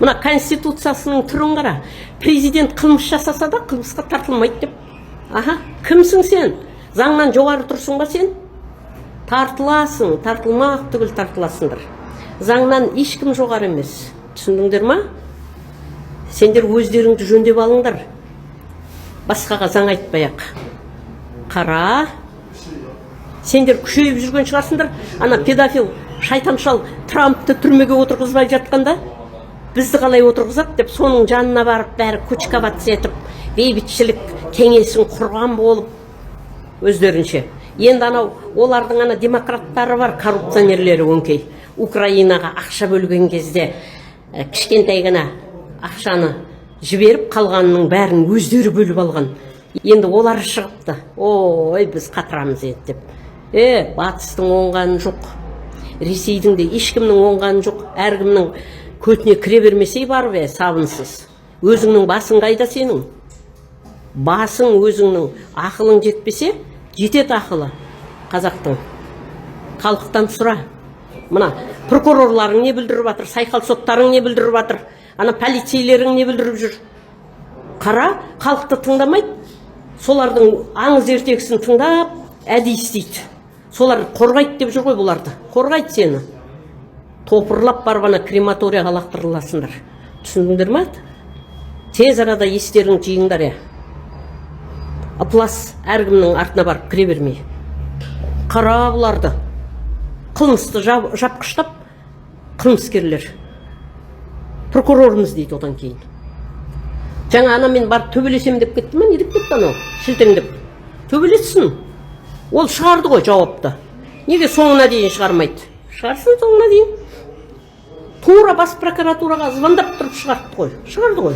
Мына конституциясының түрін қара. Президент қылмыс жасаса да қылмысқа тартылмайды деп. Аха, кімсің сен? Заңнан жоғары тұрсың ба сен? Тартыласың, тартылмақ түгіл тартыласыңдар. Заңнан ешкім жоғары емес. Түсіндіңдер ма? Сендер өздеріңді жөндеп алыңдар. Басқаға заң айтпай-ақ. Қара. Сендер күшейіп жүрген шығарсыңдар. Ана педофил, шайтаншал Трампты түрмеге отырғызбай жатқанда, бізді қалай отырғызады деп соның жанына барып бәрі кучковаться етіп, бейбітшілік кеңесін құрған болып өздерінше. Енді анау олардың ана демократтары бар, коррупционерлері өңкей. Украинаға ақша бөлген кезде кішкентай ғана ақшаны жіберіп қалғанның бәрін өздері бөліп алған. Енді олар шығыпты. Ой, біз қатырамыз еді деп. Батыстың оңғаны жоқ. Ресейдің де ешкімнің оңғаны жоқ. Әркімнің көтіне кіре бермесей бар бе, сабынсыз. Өзіңнің басың қайда сенің? Басың өзіңнің ақылың жетпесе, жетет ақылы қазақтың. Халықтан сұра. Мына прокурорларың не білдіріп жатыр, сайқал соттарың не білдіріп жатыр, ана полицейлерің не білдіріп жүр. Қара, халықты тыңдамайды. Солардың аңыз ертегісін тыңдап, әдейі істейді. Солар қорғайды деп жүр ғой бұларды. Қорғайды сені. Топырлап барып ана крематорияға лақтырыласыңдар. Түсіндіңдер ме? Тез арада естерің жиыңдар. Аплас әркімнің артына барып кіре бермей. Қара бұларды. Қылмысты жапқыштап, қылмыскерлер. Прокурорымыз дейді одан кейін. Жаңа ана мен барып төбелесем деп кетті ма? Не деп кетті анау? Шілтеңдеп. Төбелесін. Ол шығарды ғой жауапты. Неге соңына дейін шығармайды? Шығарсын соңына дейін. Тура бас прокуратураға звондап тұрып шығарды ғой. Шығарды ғой.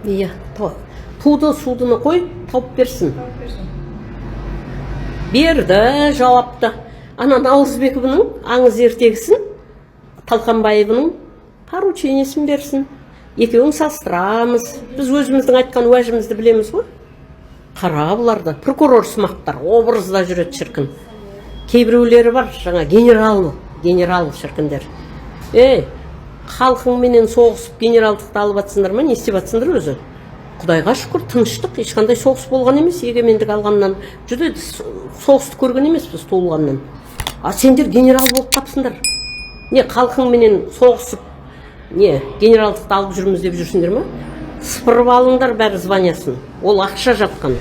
Иә, туды судыны қой, тауып берсін. Берді жауапты. Ана Наурызбековның аңыз ертегісін, Талқанбаевның поручениесін берсін. Екеуін салыстырамыз. Біз өзіміздің айтқан уәжімізді білеміз ғой. Қара бұларды. Прокурор сымақтар, образда жүреді шіркін. Кейбіреулері бар, жаңа генерал шіркіндер. Халқыңменен соғысып генералдықты алып атсыңдар ма? Не істеп атсыңдар өзі? Құдайға шүкір, тыныштық, ешқандай соғыс болған емес, егемендік алғаннан. Жүдеді, соғысты көрген емес біз туылғаннан. А сендер генерал болып қапсыңдар. Не, халқыңменен соғысып, не, генералдықты алып жүрміз деп жүрсіңдер ма? Сыпырып алыңдар бәрі званиясын. Ол ақша жатқан.